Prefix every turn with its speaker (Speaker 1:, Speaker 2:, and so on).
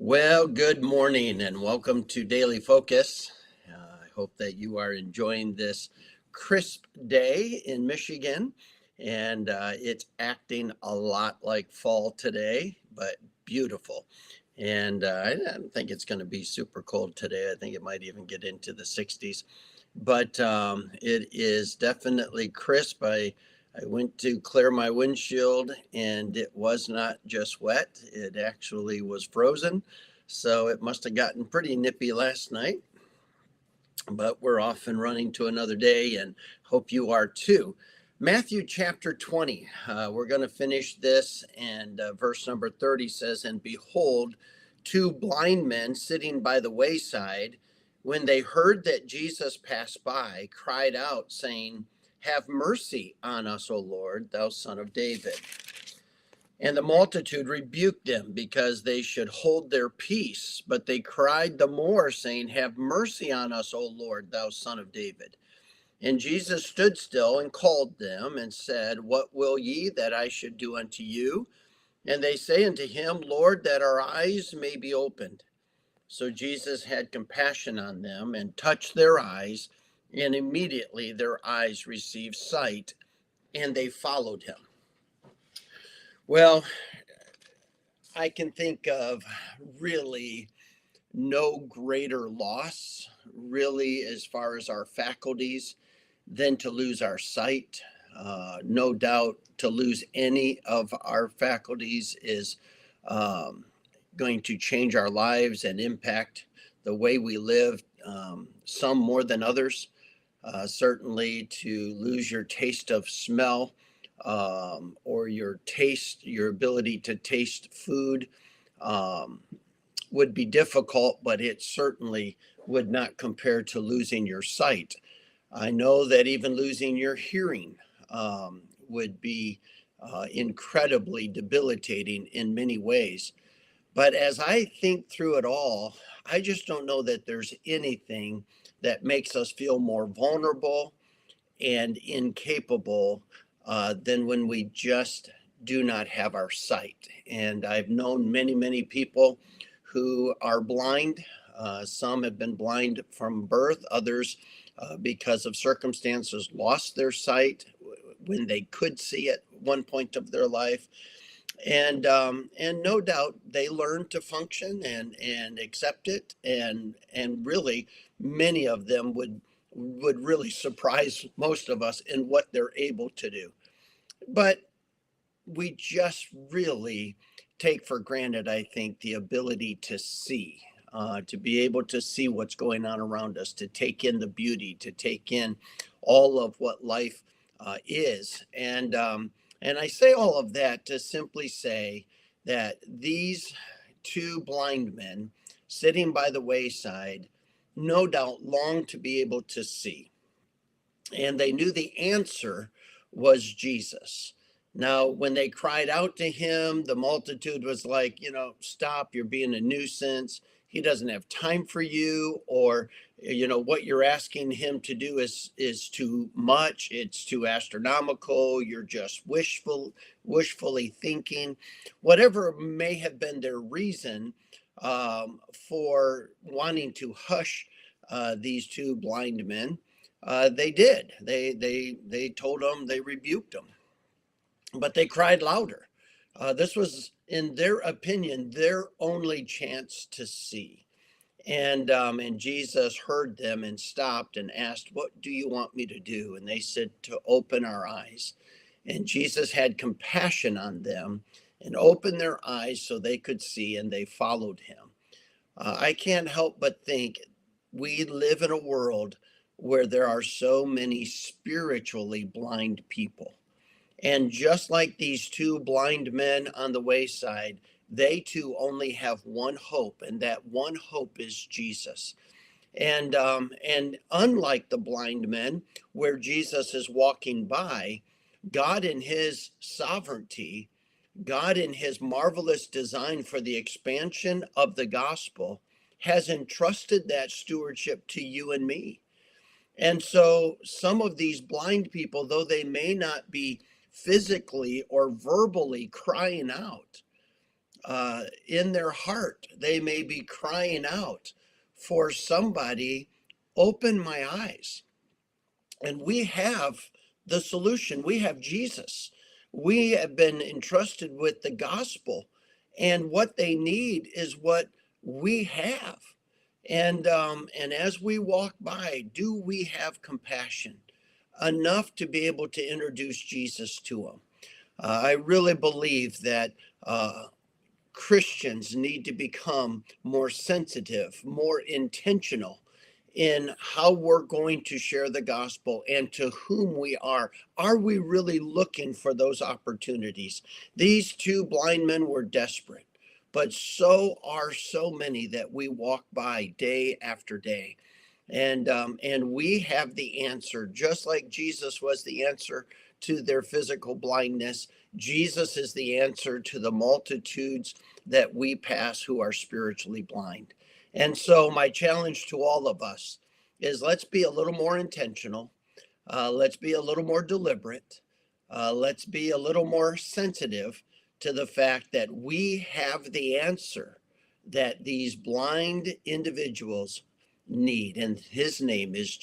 Speaker 1: Well, good morning and welcome to Daily Focus. I hope that you are enjoying this crisp day in Michigan, and it's acting a lot like fall today, but beautiful. And I don't think it's going to be super cold today. I think it might even get into the 60s, but it is definitely crisp. I went to clear my windshield and it was not just wet, it actually was frozen. So it must have gotten pretty nippy last night, but we're off and running to another day and hope you are too. Matthew chapter 20, we're going to finish this, and verse number 30 says, "And behold, two blind men sitting by the wayside, when they heard that Jesus passed by, cried out, saying, 'Have mercy on us, O Lord, thou son of David.' And the multitude rebuked them because they should hold their peace. But they cried the more, saying, 'Have mercy on us, O Lord, thou son of David.' And Jesus stood still and called them and said, 'What will ye that I should do unto you?' And they say unto him, 'Lord, that our eyes may be opened.' So Jesus had compassion on them and touched their eyes, and immediately their eyes received sight, and they followed him." Well, I can think of really no greater loss, really, as far as our faculties, than to lose our sight. No doubt to lose any of our faculties is um, going to change our lives and impact the way we live, some more than others. Certainly, to lose your taste of smell, or your ability to taste food, um, would be difficult, but it certainly would not compare to losing your sight. I know that even losing your hearing would be incredibly debilitating in many ways. But as I think through it all, I just don't know that there's anything that makes us feel more vulnerable and incapable than when we just do not have our sight. And I've known many, many people who are blind. Some have been blind from birth, others, because of circumstances, lost their sight when they could see at one point of their life. And no doubt they learn to function and accept it, and really many of them would really surprise most of us in what they're able to do. But we just really take for granted, I think, the ability to see, to be able to see what's going on around us, to take in the beauty, to take in all of what life is. And I say all of that to simply say that these two blind men sitting by the wayside no doubt longed to be able to see, and they knew the answer was Jesus. Now, when they cried out to him, the multitude was like, stop, you're being a nuisance. He doesn't have time for you, or, what you're asking him to do is too much. It's too astronomical. You're just wishfully thinking. Whatever may have been their reason for wanting to hush these two blind men, they did. They told them, they rebuked them, but they cried louder. This was, in their opinion, their only chance to see. And Jesus heard them and stopped and asked, "What do you want me to do?" And they said, "To open our eyes." And Jesus had compassion on them and opened their eyes so they could see, and they followed him. I can't help but think we live in a world where there are so many spiritually blind people. And just like these two blind men on the wayside, they too only have one hope, and that one hope is Jesus. And unlike the blind men, where Jesus is walking by, God in his sovereignty, God in his marvelous design for the expansion of the gospel, has entrusted that stewardship to you and me. And so some of these blind people, though they may not be physically or verbally crying out, in their heart, they may be crying out for somebody, open my eyes. And we have the solution. We have Jesus. We have been entrusted with the gospel. And what they need is what we have. And as we walk by, do we have compassion enough to be able to introduce Jesus to them? I really believe that Christians need to become more sensitive, more intentional in how we're going to share the gospel and to whom we are. Are we really looking for those opportunities? These two blind men were desperate, but so are so many that we walk by day after day. And we have the answer, just like Jesus was the answer to their physical blindness. Jesus is the answer to the multitudes that we pass who are spiritually blind. And so, my challenge to all of us is let's be a little more intentional. Let's be a little more deliberate. Let's be a little more sensitive to the fact that we have the answer that these blind individuals need. And his name is